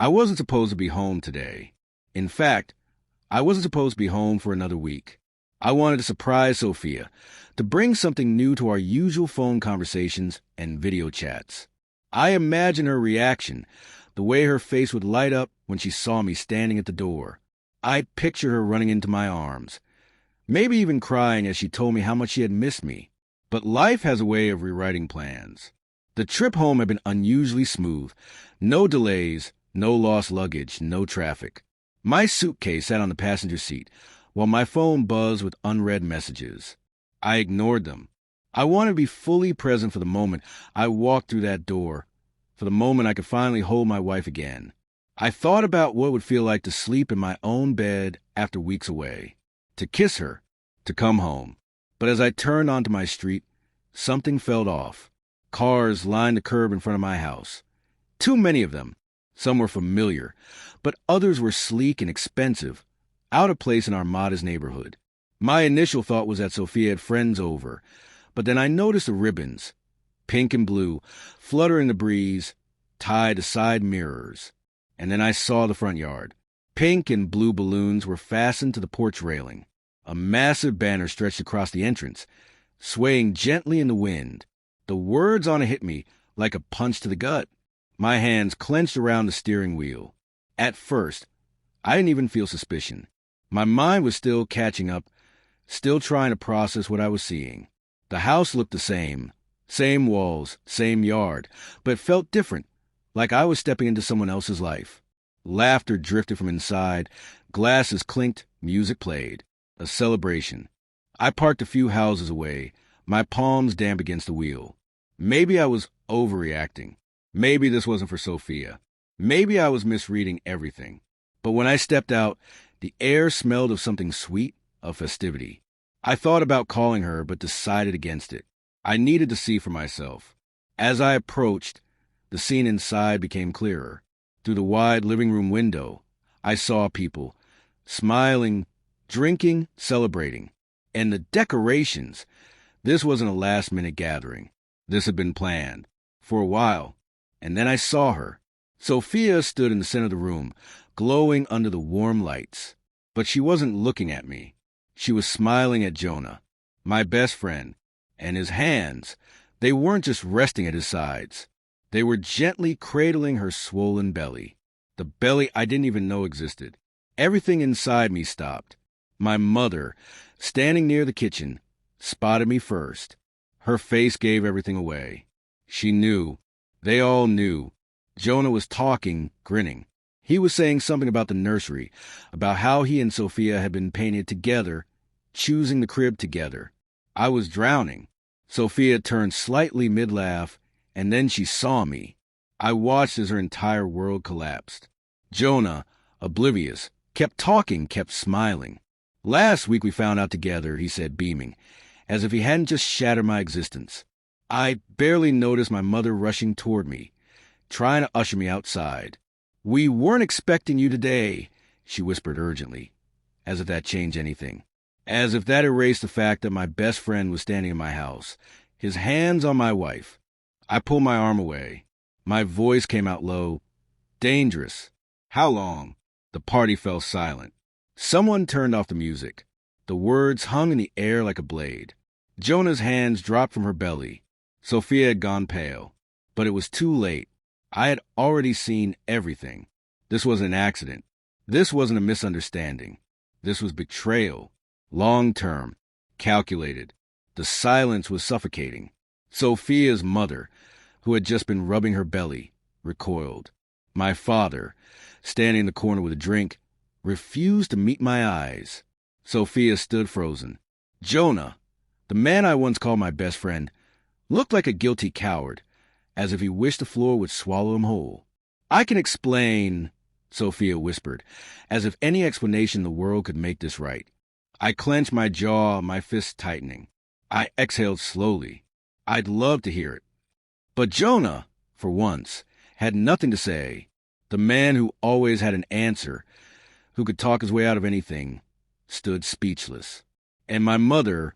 I wasn't supposed to be home today. In fact, I wasn't supposed to be home for another week. I wanted to surprise Sophia, to bring something new to our usual phone conversations and video chats. I imagined her reaction, the way her face would light up when she saw me standing at the door. I pictured her running into my arms, maybe even crying as she told me how much she had missed me. But life has a way of rewriting plans. The trip home had been unusually smooth. No delays, no lost luggage, no traffic. My suitcase sat on the passenger seat, while my phone buzzed with unread messages. I ignored them. I wanted to be fully present for the moment I walked through that door, for the moment I could finally hold my wife again. I thought about what it would feel like to sleep in my own bed after weeks away, to kiss her, to come home. But as I turned onto my street, something felt off. Cars lined the curb in front of my house. Too many of them. Some were familiar, but others were sleek and expensive, out of place in our modest neighborhood. My initial thought was that Sophia had friends over, but then I noticed the ribbons, pink and blue, flutter in the breeze, tied to side mirrors. And then I saw the front yard. Pink and blue balloons were fastened to the porch railing. A massive banner stretched across the entrance, swaying gently in the wind. The words on it hit me like a punch to the gut. My hands clenched around the steering wheel. At first, I didn't even feel suspicion. My mind was still catching up, still trying to process what I was seeing. The house looked the same walls, same yard, but it felt different, like I was stepping into someone else's life. Laughter drifted from inside, glasses clinked, music played. A celebration. I parked a few houses away, my palms damp against the wheel. Maybe I was overreacting. Maybe this wasn't for Sophia. Maybe I was misreading everything. But when I stepped out, the air smelled of something sweet, of festivity. I thought about calling her, but decided against it. I needed to see for myself. As I approached, the scene inside became clearer. Through the wide living room window, I saw people, smiling, drinking, celebrating. And the decorations. This wasn't a last-minute gathering. This had been planned. For a while. And then I saw her. Sophia stood in the center of the room, glowing under the warm lights. But she wasn't looking at me. She was smiling at Jonah, my best friend, and his hands. They weren't just resting at his sides. They were gently cradling her swollen belly, the belly I didn't even know existed. Everything inside me stopped. My mother, standing near the kitchen, spotted me first. Her face gave everything away. She knew. They all knew. Jonah was talking, grinning. He was saying something about the nursery, about how he and Sophia had been painted together, choosing the crib together. I was drowning. Sophia turned slightly mid-laugh, and then she saw me. I watched as her entire world collapsed. Jonah, oblivious, kept talking, kept smiling. "Last week we found out together," he said, beaming, as if he hadn't just shattered my existence. I barely noticed my mother rushing toward me, trying to usher me outside. "We weren't expecting you today," she whispered urgently, as if that changed anything. As if that erased the fact that my best friend was standing in my house, his hands on my wife. I pulled my arm away. My voice came out low. "Dangerous. How long?" The party fell silent. Someone turned off the music. The words hung in the air like a blade. Jonah's hands dropped from her belly. Sophia had gone pale. But it was too late. I had already seen everything. This wasn't an accident. This wasn't a misunderstanding. This was betrayal. Long-term. Calculated. The silence was suffocating. Sophia's mother, who had just been rubbing her belly, recoiled. My father, standing in the corner with a drink, refused to meet my eyes. Sophia stood frozen. Jonah, the man I once called my best friend, looked like a guilty coward, as if he wished the floor would swallow him whole. "I can explain," Sophia whispered, as if any explanation in the world could make this right. I clenched my jaw, my fists tightening. I exhaled slowly. I'd love to hear it. But Jonah, for once, had nothing to say. The man who always had an answer, who could talk his way out of anything, stood speechless. And my mother,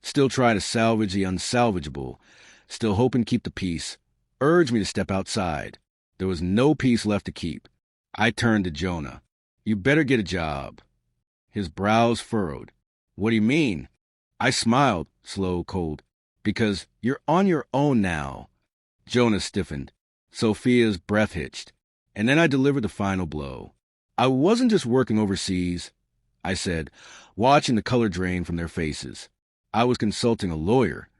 still trying to salvage the unsalvageable, still hoping to keep the peace, urged me to step outside. There was no peace left to keep. I turned to Jonah. You better get a job. His brows furrowed. What do you mean? I smiled, slow, cold. Because you're on your own now. Jonah stiffened. Sophia's breath hitched. And then I delivered the final blow. I wasn't just working overseas, I said, watching the color drain from their faces. I was consulting a lawyer.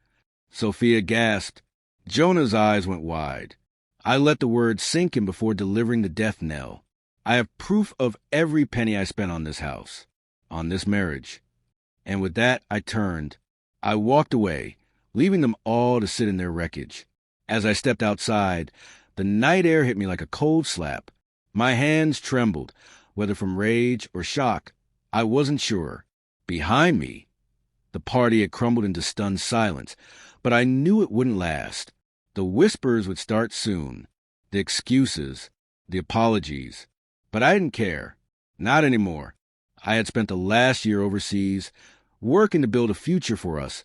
Sophia gasped. Jonah's eyes went wide. I let the words sink in before delivering the death knell. I have proof of every penny I spent on this house, on this marriage. And with that, I turned. I walked away, leaving them all to sit in their wreckage. As I stepped outside, the night air hit me like a cold slap. My hands trembled, whether from rage or shock. I wasn't sure. Behind me, the party had crumbled into stunned silence, but I knew it wouldn't last. The whispers would start soon, the excuses, the apologies. But I didn't care. Not anymore. I had spent the last year overseas, working to build a future for us,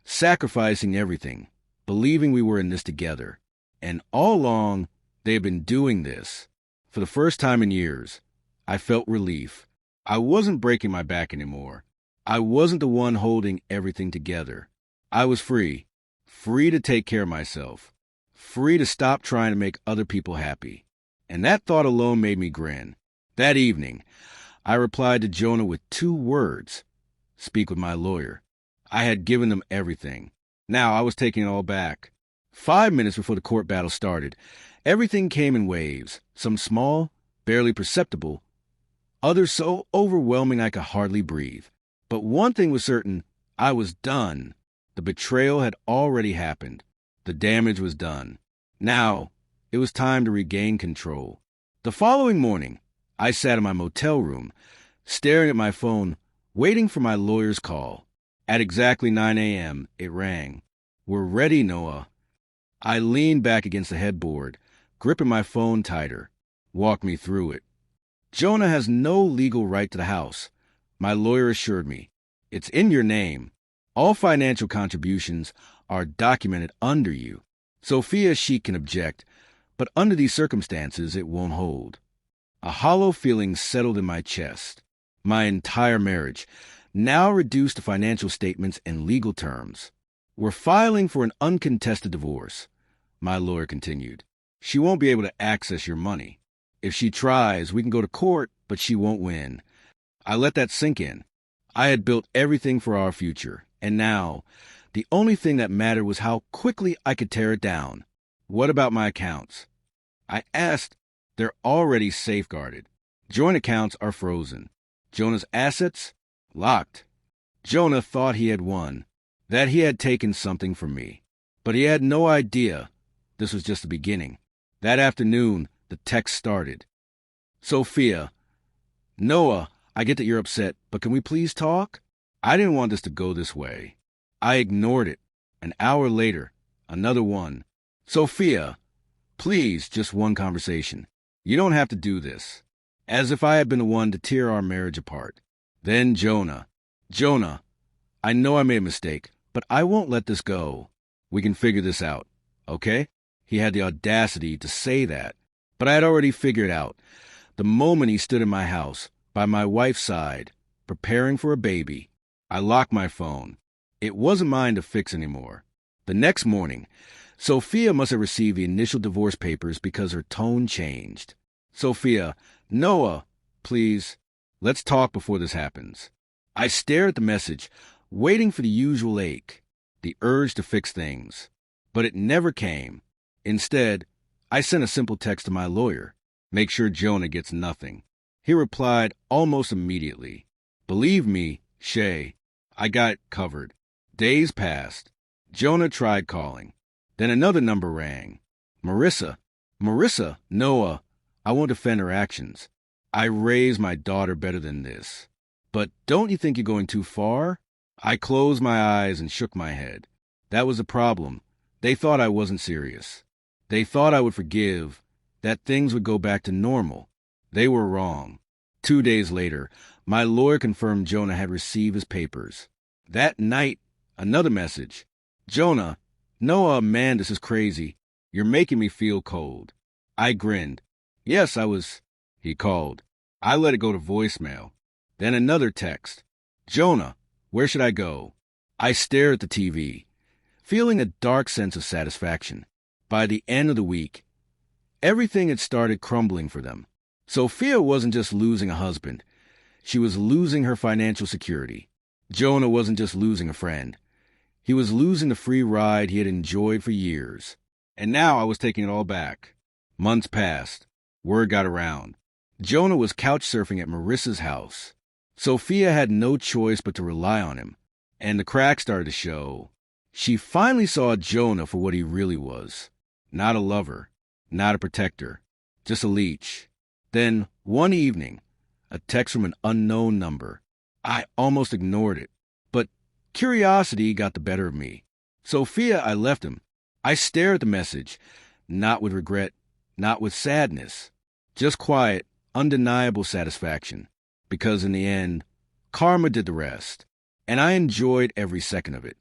sacrificing everything, believing we were in this together. And all along, they had been doing this. For the first time in years, I felt relief. I wasn't breaking my back anymore. I wasn't the one holding everything together. I was free. Free to take care of myself. Free to stop trying to make other people happy. And that thought alone made me grin. That evening, I replied to Jonah with 2 words. Speak with my lawyer. I had given them everything. Now I was taking it all back. 5 minutes before the court battle started, everything came in waves, some small, barely perceptible, others so overwhelming I could hardly breathe. But one thing was certain, I was done. The betrayal had already happened. The damage was done. Now, it was time to regain control. The following morning, I sat in my motel room, staring at my phone, waiting for my lawyer's call. At exactly 9 a.m., it rang. We're ready, Noah. I leaned back against the headboard, gripping my phone tighter. Walk me through it. Jonah has no legal right to the house. My lawyer assured me. It's in your name. All financial contributions are documented under you. Sophia Sheik can object, but under these circumstances, it won't hold. A hollow feeling settled in my chest. My entire marriage, now reduced to financial statements and legal terms. We're filing for an uncontested divorce, my lawyer continued. She won't be able to access your money. If she tries, we can go to court, but she won't win. I let that sink in. I had built everything for our future, and now, the only thing that mattered was how quickly I could tear it down. What about my accounts? I asked. They're already safeguarded. Joint accounts are frozen. Jonah's assets? Locked. Jonah thought he had won, that he had taken something from me. But he had no idea this was just the beginning. That afternoon, the text started. Sophia, Noah, I get that you're upset, but can we please talk? I didn't want this to go this way. I ignored it. An hour later, another one. Sophia, please, just one conversation. You don't have to do this. As if I had been the one to tear our marriage apart. Then Jonah. Jonah, I know I made a mistake, but I won't let this go. We can figure this out, okay? He had the audacity to say that, but I had already figured out. The moment he stood in my house, by my wife's side, preparing for a baby, I locked my phone. It wasn't mine to fix anymore. The next morning, Sophia must have received the initial divorce papers because her tone changed. Sophia, Noah, please, let's talk before this happens. I stared at the message, waiting for the usual ache, the urge to fix things. But it never came. Instead, I sent a simple text to my lawyer. Make sure Jonah gets nothing. He replied almost immediately. Believe me, Shay, I got it covered. Days passed. Jonah tried calling. Then another number rang. Marissa, Noah, I won't defend her actions. I raised my daughter better than this. But don't you think you're going too far? I closed my eyes and shook my head. That was the problem. They thought I wasn't serious. They thought I would forgive, that things would go back to normal. They were wrong. 2 days later, my lawyer confirmed Jonah had received his papers. That night, another message. Jonah, Noah, man, this is crazy. You're making me feel cold. I grinned. Yes, I was He called. I let it go to voicemail. Then another text. Jonah, where should I go? I stared at the TV, feeling a dark sense of satisfaction. By the end of the week, everything had started crumbling for them. Sophia wasn't just losing a husband. She was losing her financial security. Jonah wasn't just losing a friend. He was losing the free ride he had enjoyed for years. And now I was taking it all back. Months passed. Word got around. Jonah was couch surfing at Marissa's house. Sophia had no choice but to rely on him. And the cracks started to show. She finally saw Jonah for what he really was. Not a lover. Not a protector. Just a leech. Then, one evening, a text from an unknown number. I almost ignored it. But curiosity got the better of me. Sophia, I left him. I stared at the message, not with regret, not with sadness. Just quiet, undeniable satisfaction. Because in the end, karma did the rest. And I enjoyed every second of it.